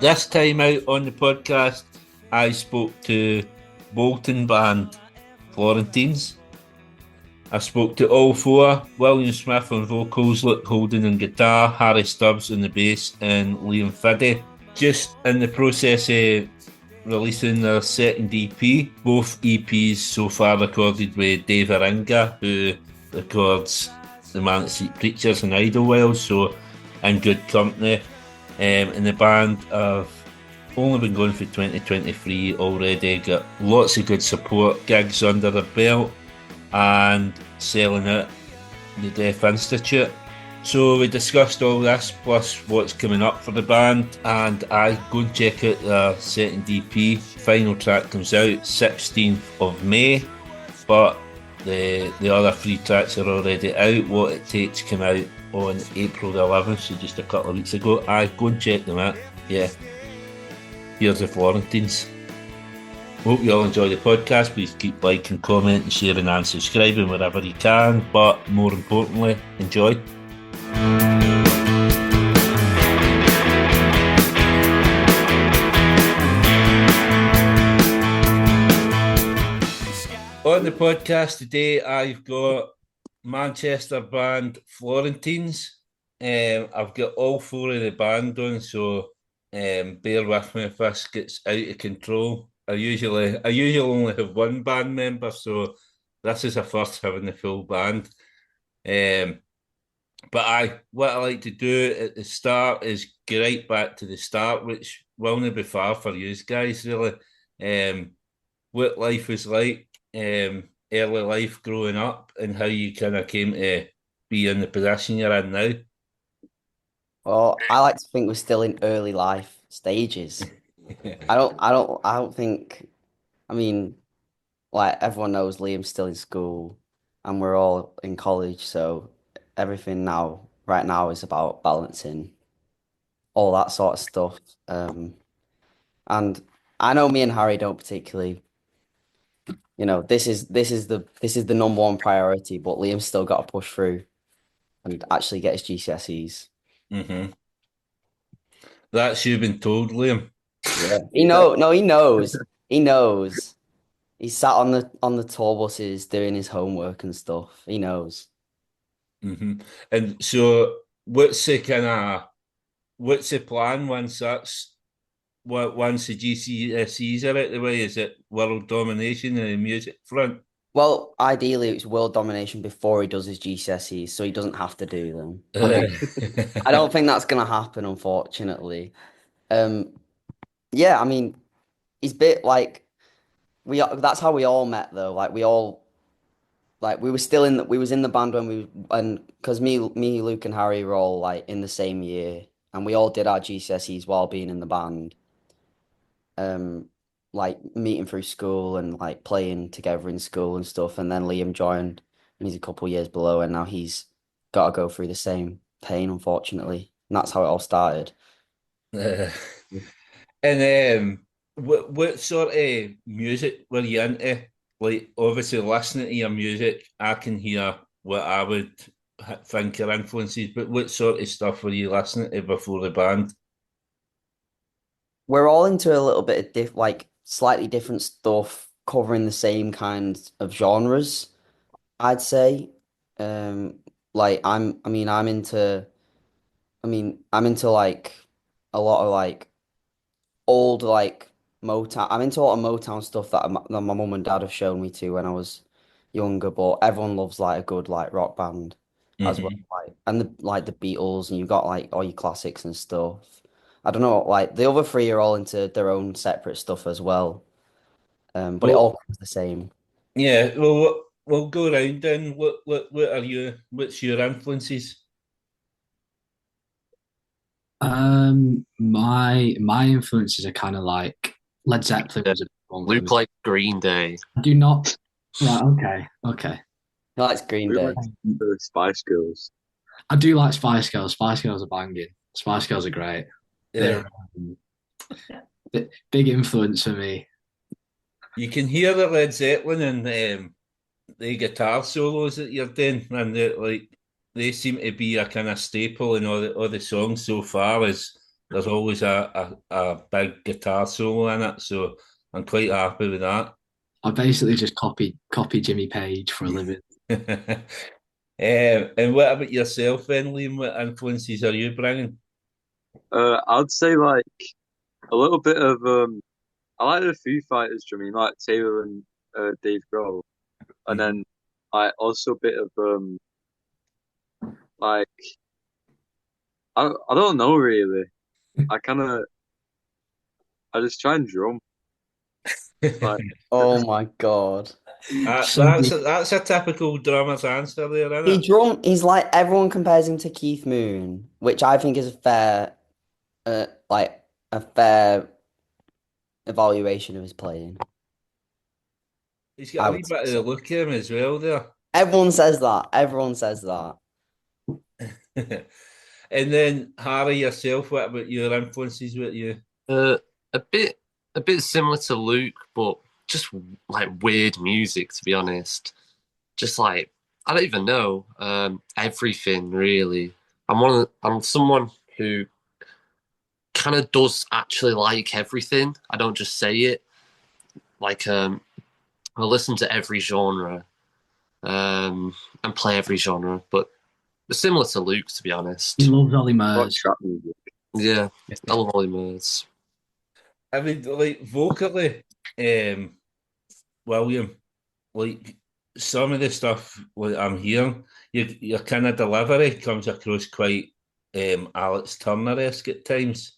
This time out on the podcast, I spoke to Bolton band Florentenes. I spoke to all four: William Smith on vocals, Luke Holden on guitar, Harry Stubbs on the bass, and Liam Fiddy. Just in the process of releasing their second EP. Both EPs so far recorded with Dave Eringa, who records the Manic Street Preachers and Idlewild, so in good company. And the band have only been going for 2023 already, got lots of good support gigs under their belt and selling at the Deaf Institute. So we discussed all this plus what's coming up for the band, and I go and check out the second EP. Final track comes out 16th of May, but the other 3 tracks are already out. What It Takes came out on April the 11th, so just a couple of weeks ago. I go and check them out. Yeah, here's the Florentenes. Hope you all enjoy the podcast. Please keep liking, commenting, sharing and subscribing wherever you can, but more importantly, enjoy. On the podcast today, I've got Manchester band Florentenes. I've got all 4 of the band on, so bear with me if this gets out of control. I usually only have 1 band member, so this is a first having the full band. But what I like to do at the start is get right back to the start, which will not be far for you guys, really. What life was like, early life growing up, and how you kind of came to be in the position you're in now. Well, I like to think we're still in early life stages. I don't think, I mean, like everyone knows Liam's still in school and we're all in college, so everything right now is about balancing all that sort of stuff. And I know me and Harry don't particularly, this is the number one priority, but Liam's still got to push through and actually get his GCSEs. Mm-hmm. That's you been told, Liam. Yeah. He knows. He knows. He's sat on the tour buses doing his homework and stuff. He knows. Mm-hmm. And so, what's the plan once the GCSEs are out the way? Is it world domination in the music front? Well, ideally, it's world domination before he does his GCSEs, so he doesn't have to do them. I don't think that's gonna happen, unfortunately. Um, yeah, I mean, he's bit like that's how we all met, though. Like we was in the band and because me, Luke, and Harry were all like in the same year, and we all did our GCSEs while being in the band. Um, like meeting through school and like playing together in school and stuff. And then Liam joined, and he's a couple years below, and now he's got to go through the same pain, unfortunately. And that's how it all started. And what sort of music were you into? Like, obviously, listening to your music, I can hear what I would think are influences. But what sort of stuff were you listening to before the band? We're all into a little bit of like slightly different stuff, covering the same kind of genres, I'd say. Um, like I'm into like a lot of like old like Motown. I'm into a lot of Motown stuff that my mum and dad have shown me to when I was younger. But everyone loves like a good like rock band as well, Mm-hmm. like and the Beatles, and you've got like all your classics and stuff. I don't know, like the other 3 are all into their own separate stuff as well. But it Well, all comes the same. yeah. Well, we'll go around then. What are you? What's your influences? My influences are kind of like Led Zeppelin was a big one for Luke me. like Green Day. I do not. Right, okay. He likes Green Luke Day. likes the Spice Girls. I do like Spice Girls. Spice Girls are banging. Spice Girls are great. Yeah. They're big influence for me. You can hear the Led Zeppelin and the guitar solos that you're doing, and they seem to be a kind of staple in all the songs so far. Is there's always a big guitar solo in it, so I'm quite happy with that. I basically just copy Jimmy Page for a living. And what about yourself then, Liam? What influences are you bringing? I'd say like a little bit of I like the Foo Fighters drumming, like Taylor and Dave Grohl, and Mhm. then I also a bit of like I don't know really. I kind of I just try and drum like Oh my God. So That's a typical drummer's answer there, isn't He it? drum. He's like everyone compares him to Keith Moon, which I think is like a fair evaluation of his playing. He's got I a would wee bit of say the so. look of him as well there. Everyone says that. Everyone says that. And then Harry, yourself, what about your influences with you? uh, a bit a bit similar to Luke, but just like weird music to be honest. Just like I don't even know everything really. I'm someone who kind of does actually like everything. I don't just say it. Like I listen to every genre and play every genre, but similar to Luke, to be he honest. loves Ollie What Murs. trap music? Yeah, I love Ollie Murs. I mean, like vocally, um, William, like some of the stuff like I'm hearing, your kind of delivery comes across quite Alex Turner-esque at times.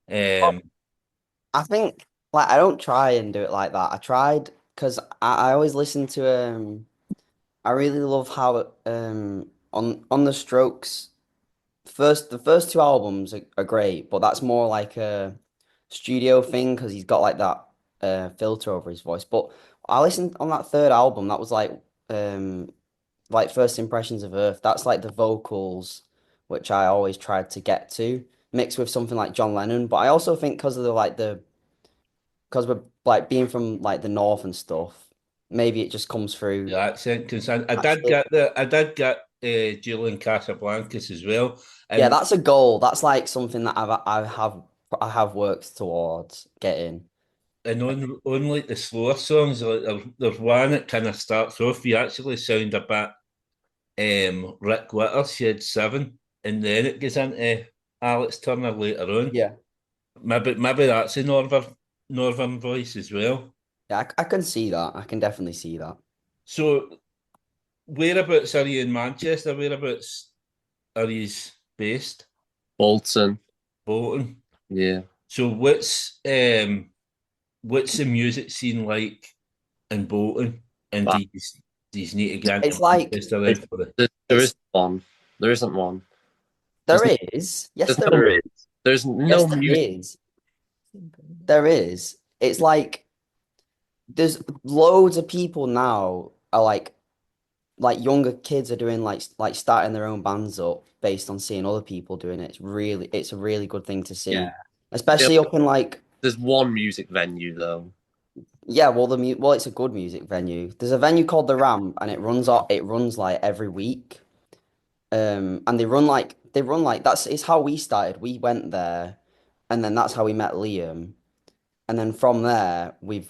Well, Um, I think like I don't try and do it like that. I tried because I always listen to I really love how on the Strokes the first two albums are great, but that's more like a studio thing because he's got like that filter over his voice. But I listened on that third album. That was like First Impressions of Earth. That's like the vocals, which I always tried to get to, mixed with something like John Lennon. But I also think because of the because we're like being from like the north and stuff, maybe it just comes through the accent concern. naturally. I did get Julian Casablancas as well, Yeah, and that's a goal. That's like something that I have worked towards getting. on like the slower songs, like there's one that kind of starts off. You actually sound a bit Rick Witter, Shed 7, and then it gets into Alex Turner later on. Yeah. Maybe that's a northern voice as well. Yeah, I can see that. I can definitely see that. So whereabouts are you in Manchester? Whereabouts are you based? Bolton. Bolton. Yeah. So what's the music scene like in Bolton? And But do you need to get It's into like Manchester then it's, for the there it's isn't one. There isn't one. There's there is. Yes, there's there no is. there's Yes, no there music. is. There is. It's like there's loads of people now are like younger kids are doing like starting their own bands up based on seeing other people doing it. It's a really good thing to Yeah. see, especially up in like There's one music venue though. yeah, well it's a good music venue. There's a venue called the Ramp and it runs like every week. And they run like that's it's how we started. We went there and then that's how we met Liam. And then from there we've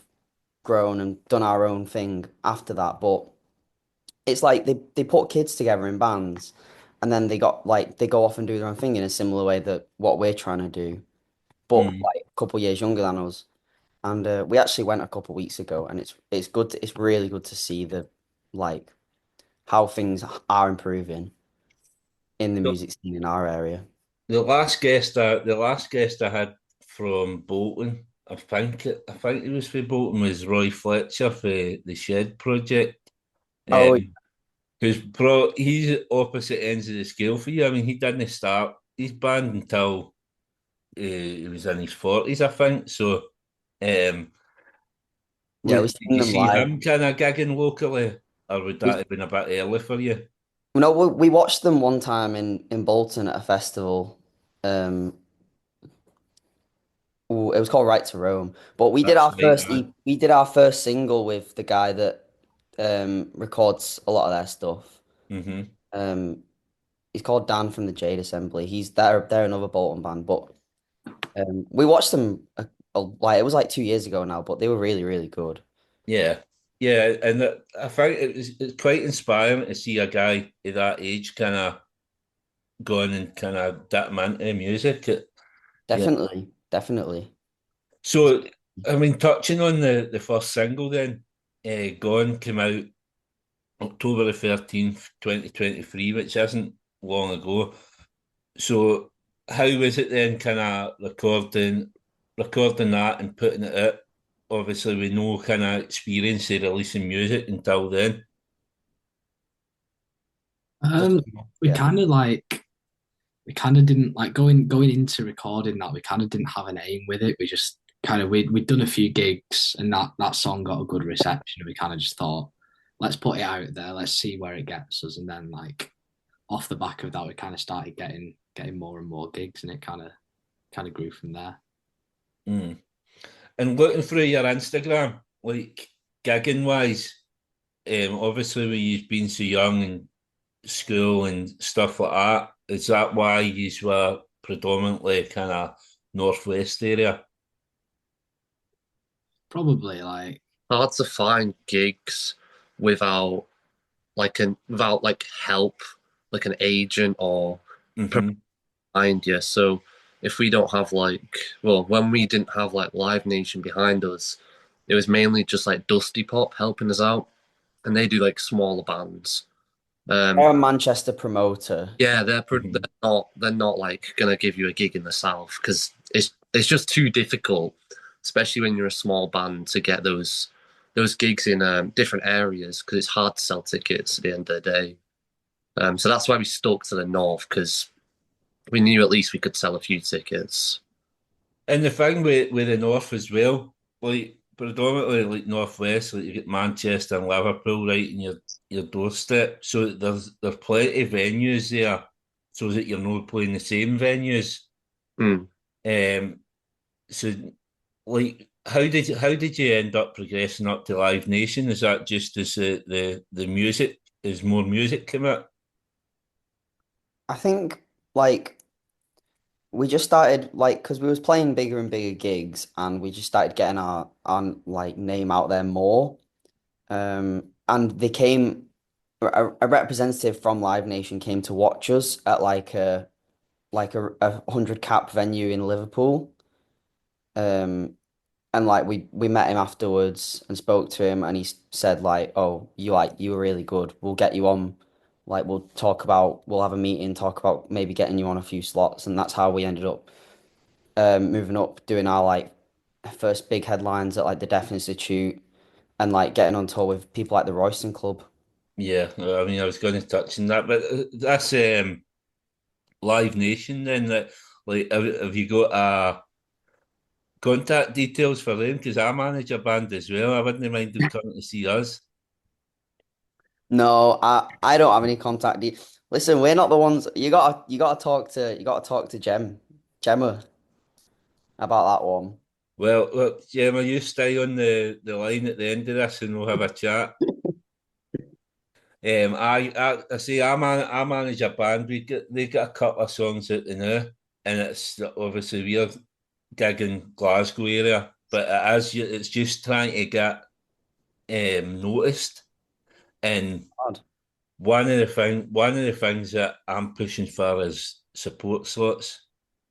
grown and done our own thing after that. But it's like they put kids together in bands and then they go off and do their own thing in a similar way that what we're trying to do, but Mm. like a couple of years younger than us. And we actually went a couple of weeks ago and it's good it's really good to see the like how things are improving in the The, music scene in our area. the last guest I had from Bolton, I think it was for Bolton, was Roy Fletcher for the Shed project. Oh, Um, he's opposite ends of the scale for you. I mean, he didn't start his band until he was in his 40s, I think. So, um, yeah, we've did seen you them see live. him kind of gigging locally, or would that We have been a bit early for you? no, we watched them one time in Bolton at a festival. Um, it was called Right to Rome. But That's right. we did our first single with the guy that records a lot of their stuff. Mm-hmm. Um, he's called Dan from the Jade Assembly. They're another Bolton band, but We watched them like it was like 2 years ago now, but they were really, really good. Yeah, yeah, and I think it's quite inspiring to see a guy at that age kind of going and kind of dipping into music. Yeah. Definitely, definitely. So, I mean, touching on the first single, then, "Gone" came out October the 13th, 2023, which isn't long ago. So, how was it then, kind of recording that and putting it out? Obviously, with no kind of experience of releasing music until then. Just Um, we yeah. kind of like we kind of didn't like going into recording that. We kind of didn't have an aim with it. We just kind of we'd done a few gigs and that song got a good reception. And we kind of just thought, let's put it out there. Let's see where it gets us. And then like off the back of that, we kind of started getting more and more gigs, and it kind of grew from there. Mm. And looking through your Instagram, like gigging wise, obviously when you've been so young and school and stuff like that, is that why you were predominantly kind of northwest area? Probably like Hard to find gigs without without like help, like an agent or Mm-hmm. behind you. So if we don't have well, when we didn't have like Live Nation behind us, it was mainly just like Dusty Pop helping us out, and they do like smaller bands. They're a Manchester promoter. Yeah, Mm-hmm. they're not like gonna give you a gig in the south because it's just too difficult, especially when you're a small band to get those gigs in different areas because it's hard to sell tickets at the end of the day. So that's why we stuck to the north because we knew at least we could sell a few tickets. And the thing with the north as well, like predominantly like northwest, like you get Manchester and Liverpool right in your doorstep. So there's plenty of venues there, so that you're not playing the same venues. Mm. Um, so like how did you end up progressing up to Live Nation? Is that just as the music is more music come out? I think like we just started like because we was playing bigger and bigger gigs, and we just started getting our like name out there more. And they came a representative from Live Nation came to watch us at like a 100 cap venue in Liverpool. Um, and like we met him afterwards and spoke to him, and he said like, "Oh, you were really good. We'll get you on. Like we'll have a meeting, talk about maybe getting you on a few slots." And that's how we ended up moving up, doing our like first big headlines at like the Deaf Institute, and like getting on tour with people like the Royston Club. Yeah, I mean I was going to touch on that, but that's Live Nation. Then that like have you got contact details for them? Because I manage a band as well. I wouldn't mind them coming to see us. No, I don't have any contact. Listen, we're not the ones. You gotta talk to Gemma about that one. Well, look, Gemma, you stay on the line at the end of this, and we'll have a chat. I see. I manage a band. They got a couple of songs out there now, and it's obviously we're gigging Glasgow area, but it's just trying to get noticed. And God. one of the things that I'm pushing for is support slots.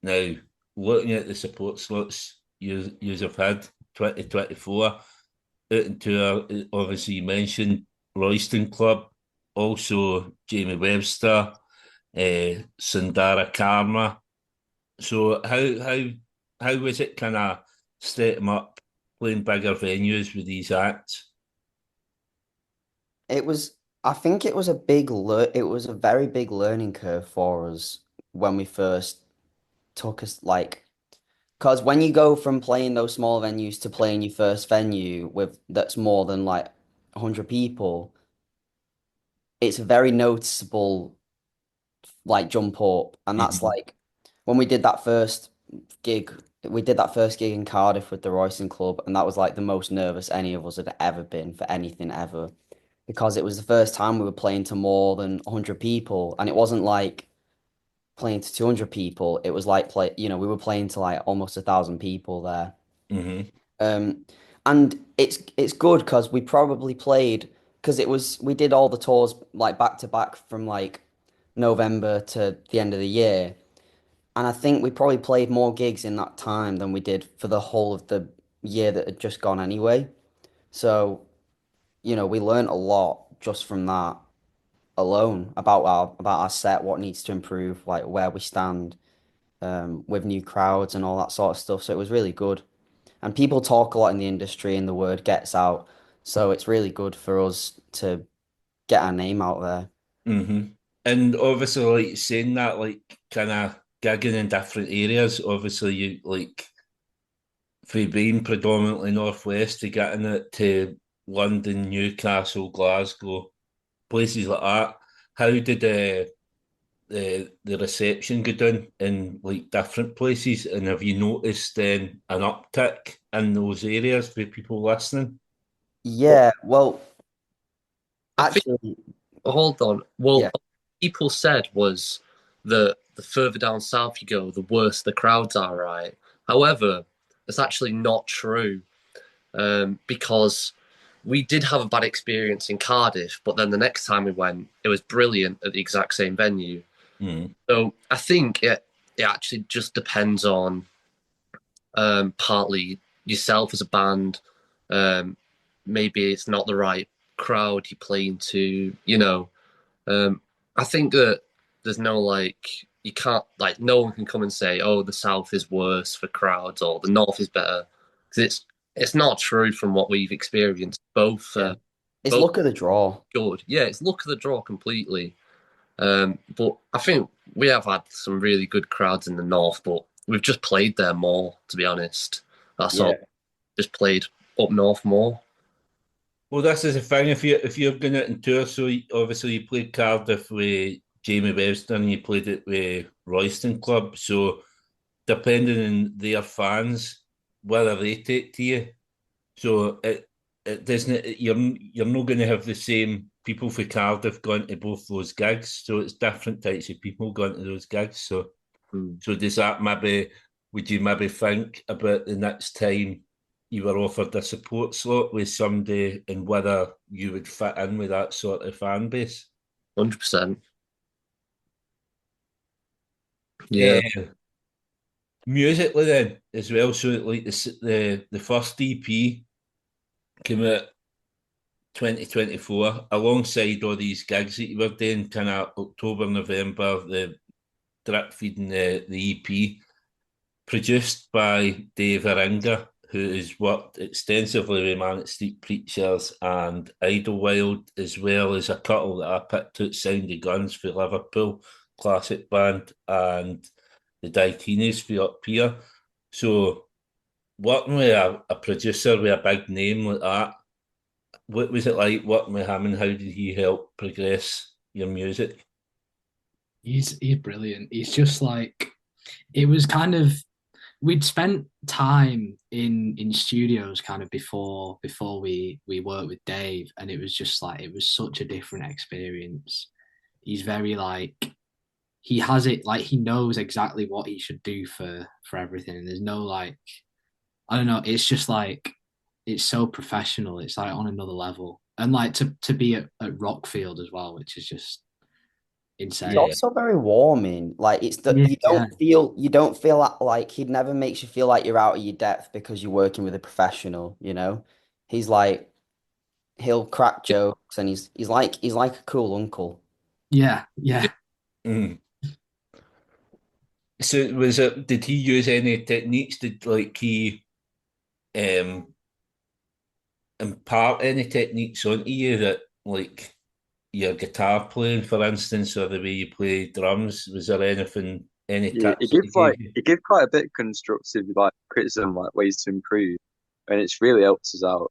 Now, looking at the support slots you have had 2024 out in tour, obviously you mentioned Royston Club, also Jamie Webster, Sundara Karma. So how was it kind of set them up playing bigger venues with these acts? It was, I think it was a very big learning curve for us when we first took us like, because when you go from playing those small venues to playing your first venue with that's more than like 100 people, it's a very noticeable like jump up. And that's Mhm. like when we did that first gig in Cardiff with the Royston Club, and that was like the most nervous any of us had ever been for anything ever. Because it was the first time we were playing to more than 100 people, and it wasn't like playing to 200 people, it was like we were playing to like almost 1,000 people there. Mm-hmm. Um, and it's good because we probably played because we did all the tours like back to back from like November to the end of the year, and I think we probably played more gigs in that time than we did for the whole of the year that had just gone anyway. So, we learned a lot just from that alone about our set, what needs to improve, like where we stand with new crowds and all that sort of stuff. So it was really good. And people talk a lot in the industry and the word gets out. So it's really good for us to get our name out there. Mm-hmm. And obviously, like saying that, like kind of gigging in different areas. Obviously, you like for being predominantly northwest to getting it to London, Newcastle, Glasgow, places like that. How did the reception go down in like different places? And have you noticed then an uptick in those areas for people listening? Yeah, well, I think, actually, hold on. Well, yeah. people said was that the further down south you go, the worse the crowds are, right? However, it's actually not true, because we did have a bad experience in Cardiff, but then the next time we went, it was brilliant at the exact same venue. Mm. So I think it actually just depends on partly yourself as a band. Maybe it's not the right crowd you're playing to. I think that there's no like you can't like no one can come and say, oh, the south is worse for crowds or the north is better, because it's not true from what we've experienced. Both Yeah. It's both luck of the draw. good. Yeah, it's luck of the draw completely. But I think we have had some really good crowds in the north, but we've just played there more, to be honest. That's all. Yeah. Just played up north more. Well, this is the thing. If you're going out and tour, so obviously you played Cardiff with Jamie Webster and you played it with Royston Club. So depending on their fans, whether they take to you, so it doesn't. You're not going to have the same people for Cardiff going to both those gigs. So it's different types of people going to those gigs. So Mm. so does that maybe? Would you maybe think about the next time you were offered a support slot with somebody and whether you would fit in with that sort of fan base? 100%. Yeah. Uh, musically then as well. So like the first EP came out 2024 alongside all these gigs that you were doing, kind of October, November, the drip feeding the EP. Produced by Dave Eringa, who has worked extensively with Manic Street Preachers and Idlewild, as well as a couple that I picked out, Sound of Guns for Liverpool, classic band, and the Ditinis for up here. So, working with a producer with a big name like that, what was it like working with him and how did he help progress your music? He's brilliant. He's just like it was kind of we'd spent time in studios kind of before we worked with Dave, and it was just like it was such a different experience. He's very like he has it like he knows exactly what he should do for everything, and there's no like I don't know. It's just like it's so professional. It's like on another level, and like to be at Rockfield as well, which is just It's insane. Yeah. also very warming. Like it's the Yeah, yeah, you don't feel like he never makes you feel like you're out of your depth because you're working with a professional, you know? He's like he'll crack jokes and he's like a cool uncle. yeah, yeah. Mm. So was it? Did he use any techniques? Did like he um impart any techniques onto you that like your guitar playing, for instance, or the way you play drums? Was there anything, any Yeah, tips that he gave you? it gives quite a bit of constructive like criticism, like ways to improve, and it's really helped us out.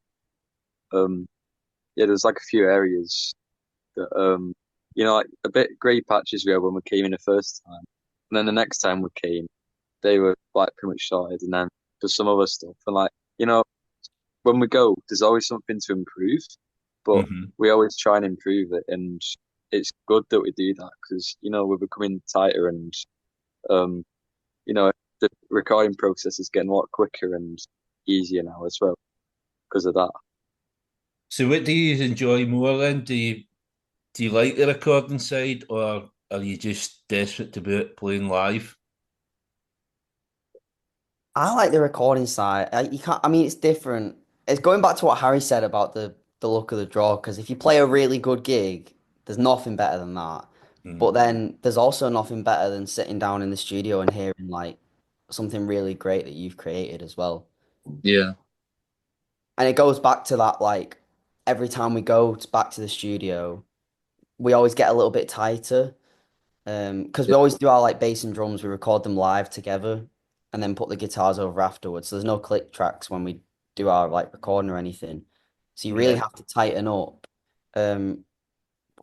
Um, yeah, there's like a few areas that like a bit grey patches we had when we came in the first time, and then the next time we came, they were like pretty much sorted, and then there's some other stuff, and like when we go, there's always something to improve, but Hmm. we always try and improve it, and it's good that we do that because we're becoming tighter and You know, the recording process is getting a lot quicker and easier now as well because of that. So what do you enjoy more then? Do you like the recording side, or are you just desperate to be playing live? I like the recording side. You can't. I mean, it's different. It's going back to what Harry said about the look of the draw. Because if you play a really good gig, there's nothing better than that. But then there's also nothing better than sitting down in the studio and hearing like something really great that you've created as well. Yeah. And it goes back to that like every time we go back to the studio, we always get a little bit tighter. Because we always do our like bass and drums, we record them live together and then put the guitars over afterwards. So there's no click tracks when we do our like recording or anything. So you really Yeah. have to tighten up.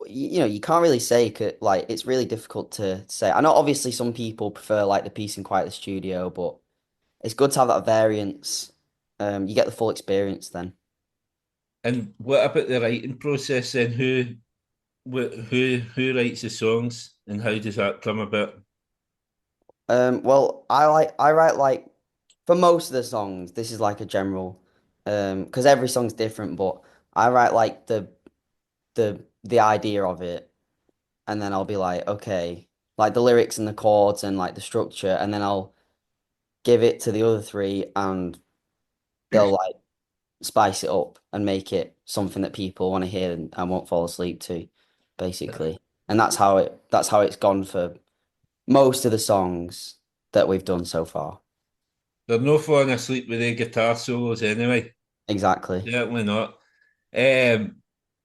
You know, you can't really say like it's really difficult to say. I know obviously some people prefer like the peace and quiet of the studio, but it's good to have that variance. You get the full experience then. And what about the writing process then? Who writes the songs, and how does that come about? Well, I write like for most of the songs, this is like a general because every song's different, but I write like the idea of it and then I'll be like, okay, like the lyrics and the chords and like the structure, and then I'll give it to the other three and they'll like spice it up and make it something that people want to hear and won't fall asleep to, basically. And that's how it's gone for most of the songs that we've done so far. They're no falling asleep with their guitar solos anyway. Exactly. Certainly not. Um,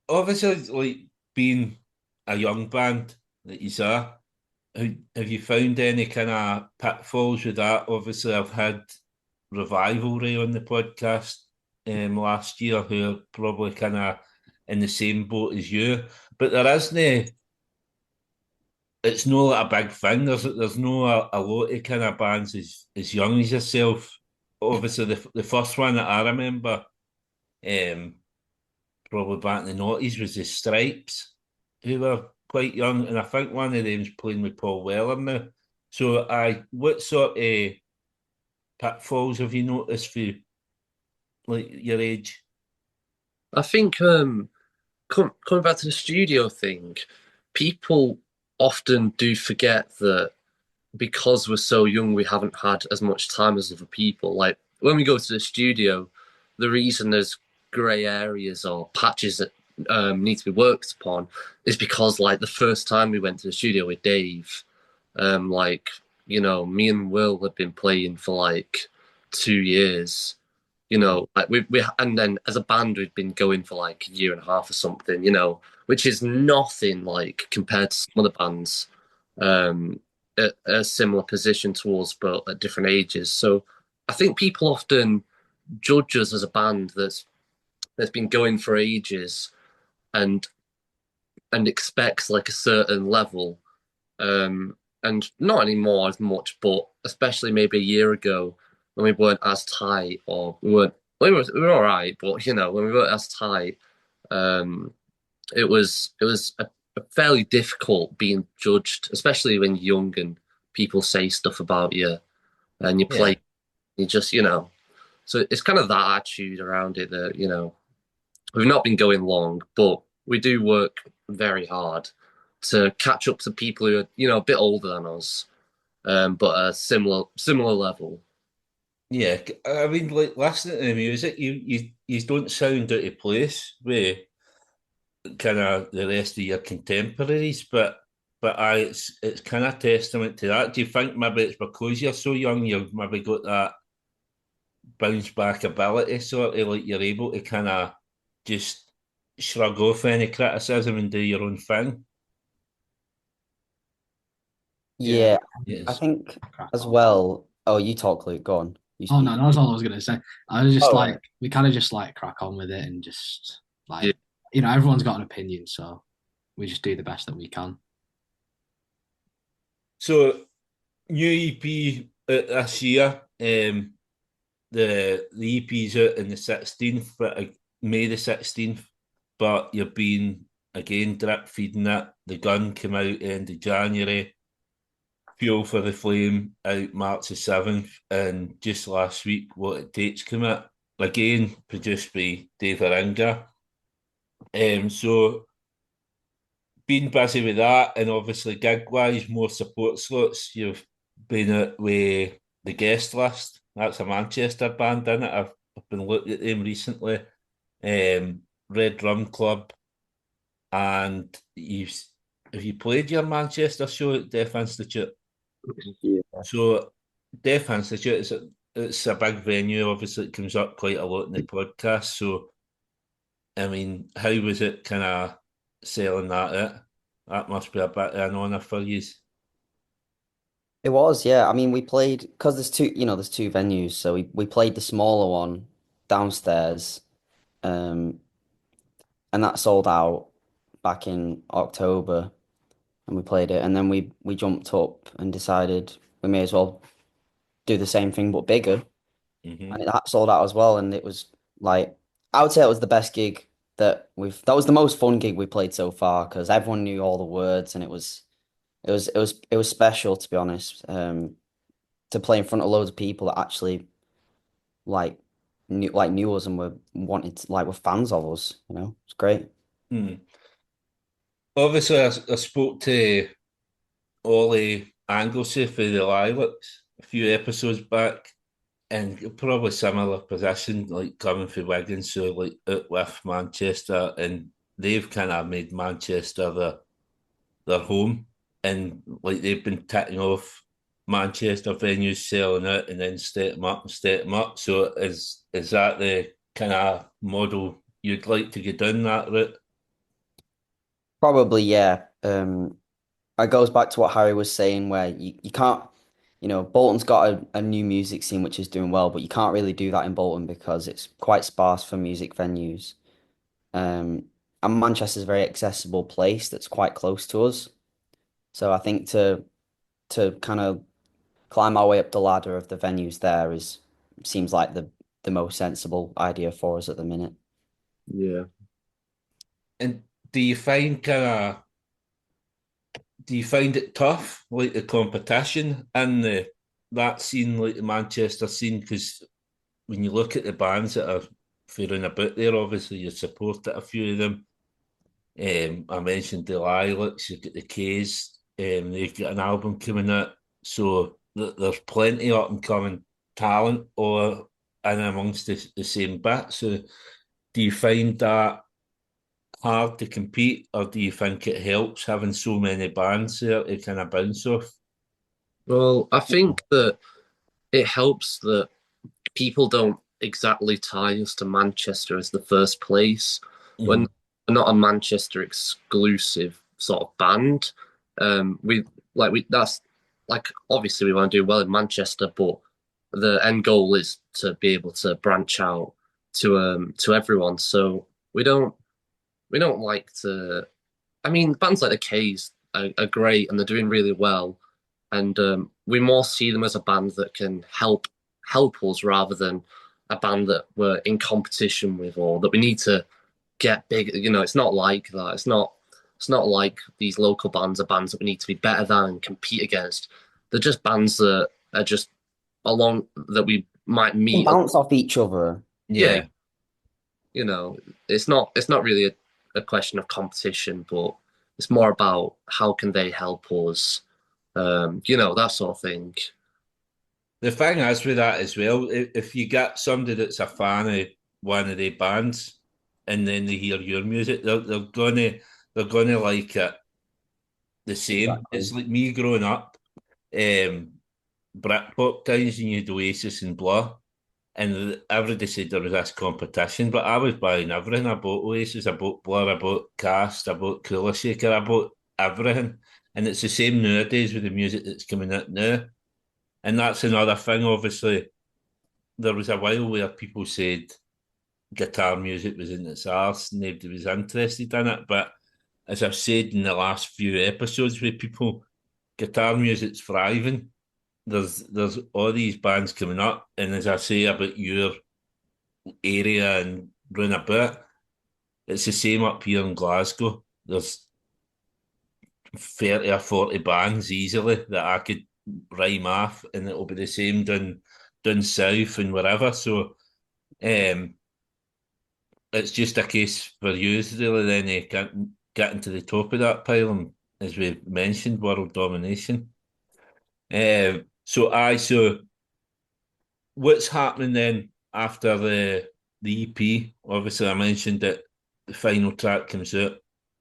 Obviously, like being a young band that you are, have you found any kind of pitfalls with that? Obviously, I've had Revivalry on the podcast last year, who are probably kind of in the same boat as you, but there isn't. It's not like a big thing. There's no a lot of kind of bands as young as yourself. Obviously, the first one that I remember, um, probably back in the noughties, was the Stripes, who were quite young, and I think one of them's playing with Paul Weller now. So, what sort of pitfalls have you noticed for like your age? I think coming back to the studio thing, people often do forget that because we're so young, we haven't had as much time as other people. Like when we go to the studio, the reason there's grey areas or patches that need to be worked upon is because, like, the first time we went to the studio with Dave, like, me and Will had been playing for like 2 years. Like and then as a band we've been going for like a year and a half or something. Which is nothing like compared to some other bands. At a similar position towards, but at different ages. So I think people often judge us as a band that's been going for ages and expects like a certain level. And not anymore as much, but especially maybe a year ago when we weren't as tight, or we were all right, but when we weren't as tight, um, it was a fairly difficult being judged, especially when you're young and people say stuff about you and you Yeah, play, you just so it's kind of that attitude around it that we've not been going long, but we do work very hard to catch up to people who are a bit older than us, but a similar level. yeah. I mean, like listening to the music, you don't sound out of place with kind of the rest of your contemporaries, but it's kind of testament to that. Do you think maybe it's because you're so young, you've maybe got that bounce back ability, sort of like you're able to kind of just shrug off any criticism and do your own thing? Yeah, Yeah, I Yes. think crack as on. well. Oh, you talk, Luke. Go on. You Oh speak. no, that's all I was gonna say. I was just Oh, like right. we kind of just like crack on with it and just Yeah, like everyone's got an opinion, so we just do the best that we can. So new EP this year. The EP's out on the 16th, but May the 16th. But you've been again drip feeding it. The Gun came out end of January. Fuel for the Flame out March the 7th, and just last week, What It Takes come out. Again, produced by Dave Eringa. So, been busy with that, and obviously, gig-wise, more support slots. You've been at with the Guest List. That's a Manchester band, isn't it? I've been looking at them recently. Red Drum Club, and have you played your Manchester show at Deaf Institute? Yeah. So Deaf Institute it's a big venue. Obviously, it comes up quite a lot in the podcast. So, I mean, how was it kind of selling that out? That must be a bit of an honour for you. It was, yeah. I mean, we played because there's two venues, so we played the smaller one downstairs, um, and that sold out back in October, and we played it, and then we jumped up and decided we may as well do the same thing but bigger, Mm-hmm. and that sold out as well, and it was like I would say it was the best gig that was the most fun gig we played so far because everyone knew all the words, and it was special to be honest. To play in front of loads of people that actually like knew us and were fans of us. It's great. Hmm. Obviously, I spoke to Ollie Anglesey for the Lilacs a few episodes back, and probably similar position, like coming from Wigan, so like out with Manchester, and they've kind of made Manchester their home, and like they've been ticking off Manchester venues, selling out, and then step them up and step them up. So is that the kind of model you'd like to go down that route? Probably, yeah. It goes back to what Harry was saying, where you can't, Bolton's got a new music scene which is doing well, but you can't really do that in Bolton because it's quite sparse for music venues. And Manchester's a very accessible place that's quite close to us. So I think to kind of climb our way up the ladder of the venues there is seems like the most sensible idea for us at the minute. Yeah. And do you find kind of do you find it tough, like the competition and that scene, like the Manchester scene? Because when you look at the bands that are faring about there, obviously you supported a few of them. I mentioned the Lilacs, you've got the K's, they've got an album coming out. So there's plenty of up and coming talent or and amongst the same bit. So do you find that hard to compete, or do you think it helps having so many bands there to kind of bounce off? Well, I think that it helps that people don't exactly tie us to Manchester as the first place. Mhm. We're not a Manchester exclusive sort of band. We that's like obviously we want to do well in Manchester, but the end goal is to be able to branch out to everyone. So we don't like to. I mean, bands like the K's are great and they're doing really well, and we more see them as a band that can help us rather than a band that we're in competition with or that we need to get big. It's not like that. It's not like these local bands are bands that we need to be better than and compete against. They're just bands that are just along that we might Can meet. bounce off each other. Yeah, Yeah. it's not really a question of competition, but it's more about how can they help us, that sort of thing. The thing is with that as well, if you get somebody that's a fan of one of the bands and then they hear your music, they're gonna like it the same. Exactly. It's like me growing up, Britpop times, and you had Oasis and Blur, and everybody said there was this competition, but I was buying everything. I bought Oasis, I bought Blur, I bought Cast, I bought Cooler Shaker, I bought everything. And it's the same nowadays with the music that's coming out now. And that's another thing, obviously. There was a while where people said guitar music was in its arse, nobody was interested in it. But as I've said in the last few episodes with people, guitar music's thriving. There's all these bands coming up, and as I say about your area and round about, it's the same up here in Glasgow. There's 30 or 40 bands easily that I could rhyme off, and it'll be the same down south and wherever. So um, it's just a case for you really then getting to the top of that pile, and as we mentioned, world domination. So what's happening then after the EP? Obviously, I mentioned that the final track comes out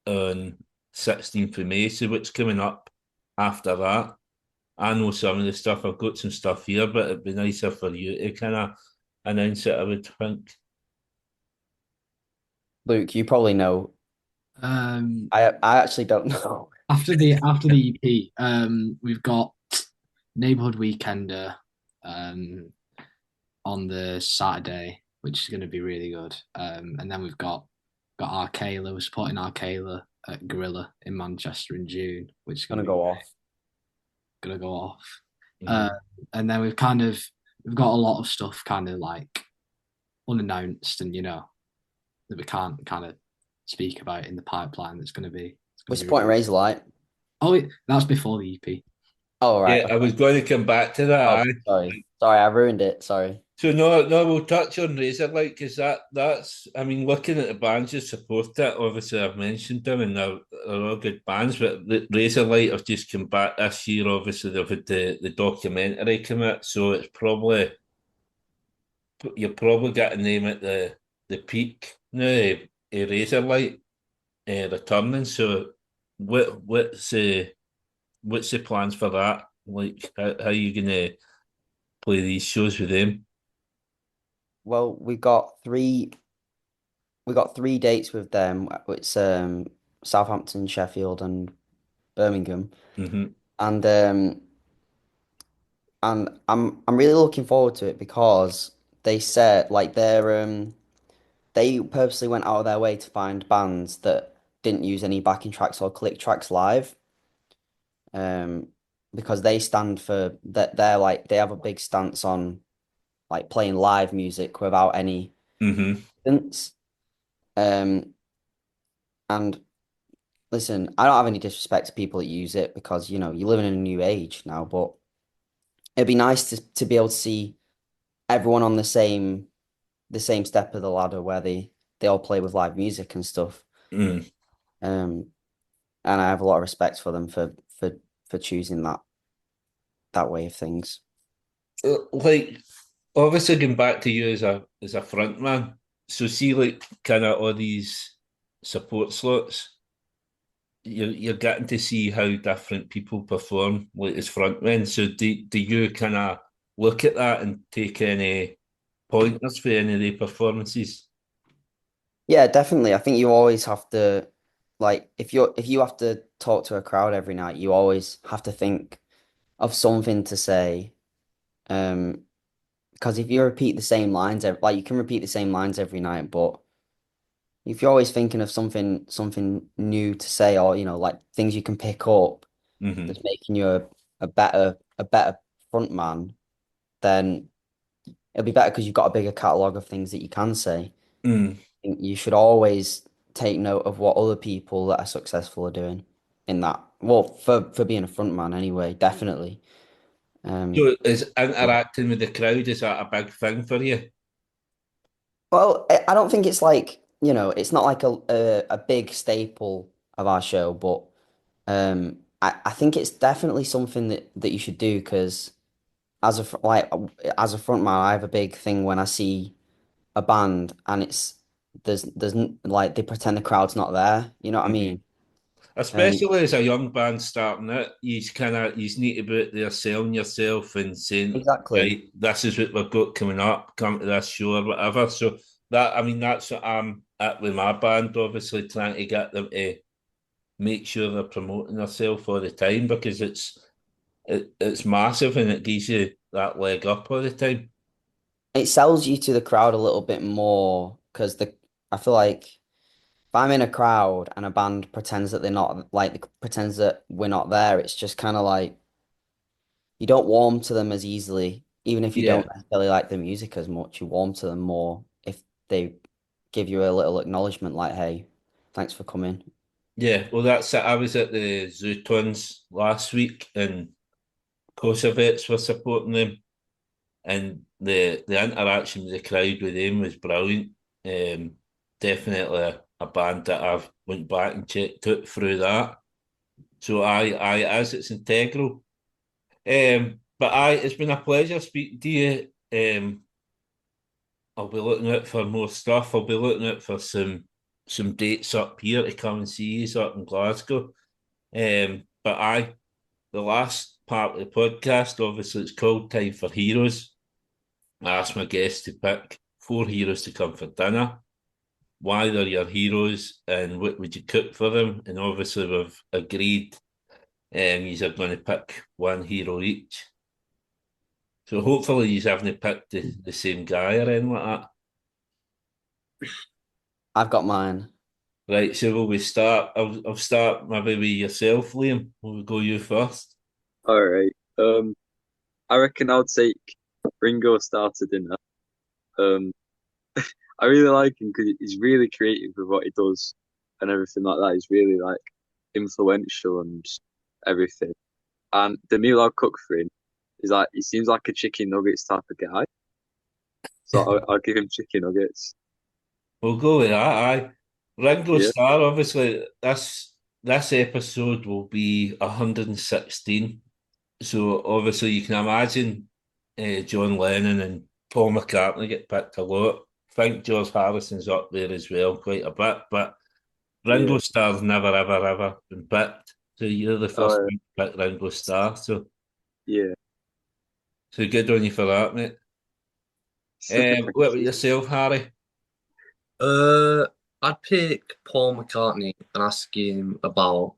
on 16th of May. So what's coming up after that? I know some of the stuff. I've got some stuff here, but it'd be nicer for you to kind of announce it, I would think. Luke, you probably know. Um, I actually don't know. after the EP, we've got Neighborhood Weekender on the Saturday, which is going to be really good. And then we've got Arcala. We're supporting Arcala at Gorilla in Manchester in June, which is Gonna go off. Gonna go off. Mhm. And then we've got a lot of stuff kind of like unannounced, and that we can't kind of speak about in the pipeline. That's going to be. What's the point of Razorlight? Oh, that's before the EP. Oh, right. Yeah, I was going to come back to that. Oh, Aye. sorry, I ruined it. Sorry. So no, we'll touch on Razorlight because that's. I mean, looking at the bands you support it, obviously I've mentioned them and they're all good bands, but the Razorlight have just come back this year. Obviously, they've had the documentary come out, so it's probably you're probably getting them at the peak now. Razorlight returning. So what's the plans for that? Like, how are you gonna play these shows with them? Well, we got three dates with them. It's Southampton, Sheffield, and Birmingham, Hmm. and I'm really looking forward to it because they said like they purposely went out of their way to find bands that didn't use any backing tracks or click tracks live. Um, because they stand for that they're like they have a big stance on like playing live music without any Hmm. synths. Um, and listen, I don't have any disrespect to people that use it because you're living in a new age now, but it'd be nice to be able to see everyone on the same step of the ladder where they all play with live music and stuff. Mm. Um, and I have a lot of respect for them for choosing that way of things. Like, obviously, going back to you as a front man, so see, like, kind of all these support slots. You're getting to see how different people perform, like as frontmen. So do you kind of look at that and take any pointers for any of the performances? Yeah, definitely. I think you always have to like if you have to talk to a crowd every night, you always have to think of something to say. Um, because if you repeat the same lines, like you can repeat the same lines every night, but if you're always thinking of something new to say, or like things you can pick up Hmm. that's making you a better front man, then it'll be better because you've got a bigger catalog of things that you can say. Mm. Think you should always take note of what other people that are successful are doing in that. Well, for being a front man anyway, definitely. Um, So is interacting with the crowd, is that a big thing for you? well, I don't think it's like, it's not like a big staple of our show, but I think it's definitely something that you should do because as a front man, I have a big thing when I see a band and like they pretend the crowd's not there. You know what I Hmm. mean? Um, Especially as a young band starting out, you need to be out there selling yourself and saying, exactly. right, this is what we've got coming up, come to this show or whatever. So that, I mean, that's what I'm at with my band, obviously trying to get them to make sure they're promoting themselves all the time because it's massive and it gives you that leg up all the time. It sells you to the crowd a little bit more because I feel like if I'm in a crowd and a band pretends that they're not like pretends that we're not there, it's just kind of like you don't warm to them as easily, even if you Yeah. don't necessarily like the music as much, you warm to them more if they give you a little acknowledgement like, hey, thanks for coming. Yeah, well, that's it. I was at the Zoo Twins last week, and Kosovets were supporting them, and the interaction with the crowd with them was brilliant. Definitely a band that I've went back and checked out through that. So I as it's integral. But it's been a pleasure speaking to you. I'll be looking out for more stuff. I'll be looking out for some dates up here to come and see you up in Glasgow. But the last part of the podcast, obviously, it's called Time for Heroes. I asked my guests to pick 4 heroes to come for dinner, why they're your heroes, and what would you cook for them. And obviously, we've agreed you are going to pick 1 hero each. So hopefully, you haven't picked the same guy or anything like that. I've got mine. Right, so will we start? I'll start maybe with yourself, Liam. We'll go you first. All right. I reckon I'll take Ringo Starr to dinner. Um, I really like him because he's really creative with what he does and everything like that. He's really like influential and everything. And the meal I'll cook for him is like he seems like a chicken nuggets type of guy. So I'll give him chicken nuggets. We'll go with that. Aye. Ringo Yeah. Starr, obviously, this episode will be 116. So obviously you can imagine John Lennon and Paul McCartney get picked a lot. I think George Harrison's up there as well, quite a bit. But Ringo Yeah. Starr's never, ever, ever been picked. So you're the first one to pick Ringo Starr. So Yeah. good on you for that, mate. What about yourself, Harry? I'd pick Paul McCartney and ask him about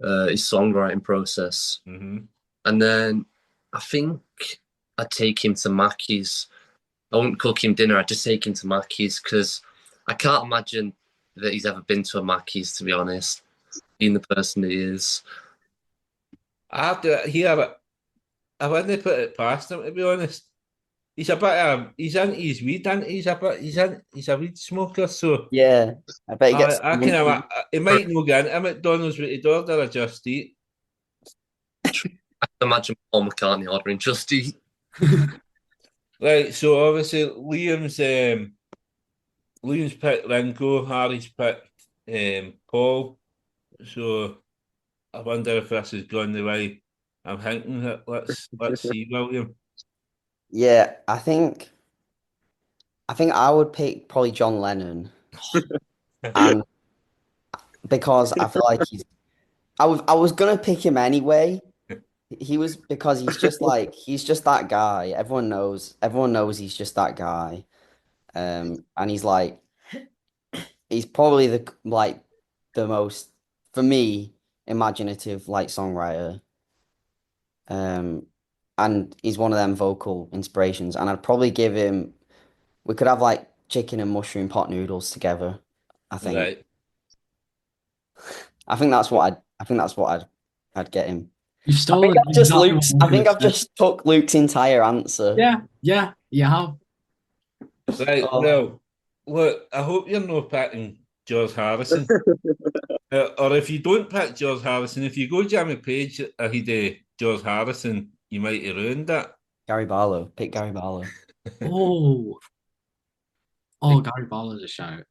his songwriting process. Mm-hmm. And then I think I'd take him to Mackey's. I wouldn't cook him dinner, I'd just take him to Mackey's because I can't imagine that he's ever been to a Mackey's, to be honest, being the person he is. I have to hear. I wouldn't put it past him, to be honest. He's a bit he's into his weed, and he's a weed smoker, so Yeah, I bet he gets. I can he might not get into McDonald's with his order or Just Eat. I can imagine Paul McCartney ordering Just Eat. Right, so obviously Liam's picked Ringo, Harry's picked Paul. So I wonder if this has gone the way I'm thinking that let's see, William. Yeah, I think I would pick probably John Lennon, and because I feel like I was gonna pick him anyway. Because he's just he's just that guy. Everyone knows he's just that guy. And he's probably the most, for me, imaginative songwriter. And he's one of them vocal inspirations. And I'd probably give him. We could have chicken and mushroom pot noodles together. I think. Right. I think that's what I'd get him. You've stolen I think I've just took Luke's entire answer. Yeah, you have. Right, well, look, I hope you're not picking George Harrison. Or if you don't pick George Harrison, if you go Jimmy Page ahead of George Harrison, you might have ruined that. Gary Barlow. Pick Gary Barlow. Gary Barlow's a shout.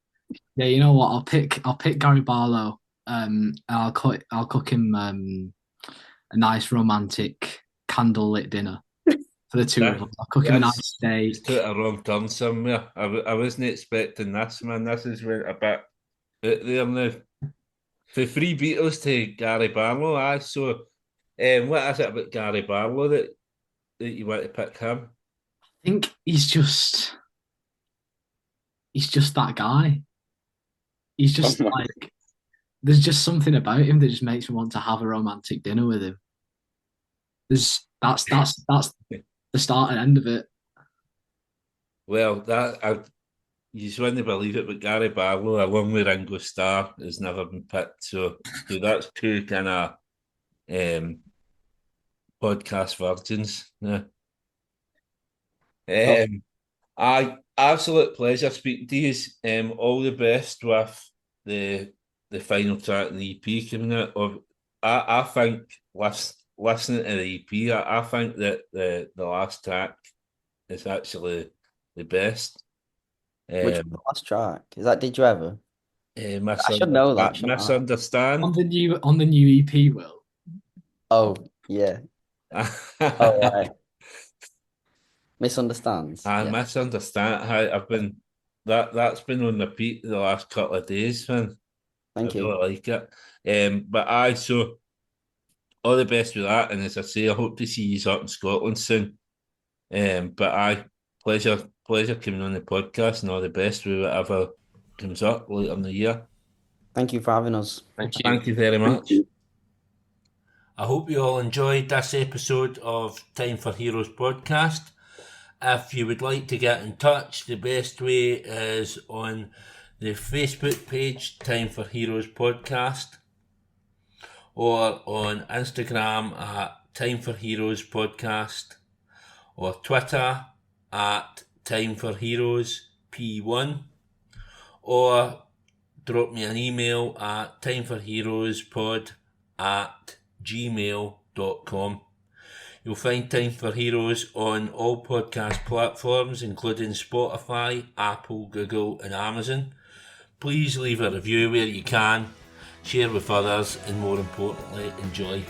Yeah, you know what? I'll pick Gary Barlow. I'll cook him a nice romantic candlelit dinner for the two of us. I'll cook him a nice steak. Took a wrong turn somewhere. I wasn't expecting this, man. This is went a bit out there now. For 3 Beatles to Gary Barlow, so what is it about Gary Barlow that you want to pick him? I think he's just that guy. He's just there's just something about him that just makes me want to have a romantic dinner with him. That's the start and end of it. Well, you just wouldn't believe it, but Gary Barlow, along with Ringo Starr, has never been picked. So that's 2 kind of podcast virgins. Yeah. Absolute pleasure speaking to you. All the best with the the final track in the EP coming out. I think listening to the EP, I think that the last track is actually the best. Which was the last track? Is that Did You Ever? I should know that. shouldn't I? Misunderstand. On the new EP, Will. Oh, yeah. Oh, right. Misunderstands. I Yeah. misunderstand how I've been. That's been on repeat the last couple of days, man. Thank I you. really like it. But so all the best with that. And as I say, I hope to see you up in Scotland soon. But pleasure coming on the podcast, and all the best with whatever comes up later in the year. Thank you for having us. Thank you. Thank you very much. you. I hope you all enjoyed this episode of Time for Heroes podcast. If you would like to get in touch, the best way is on the Facebook page, Time for Heroes Podcast, or on Instagram at Time for Heroes Podcast, or Twitter at Time for Heroes P1, or drop me an email at timeforheroespod@gmail.com. You'll find Time for Heroes on all podcast platforms, including Spotify, Apple, Google, and Amazon. Please leave a review where you can, share with others, and more importantly, enjoy.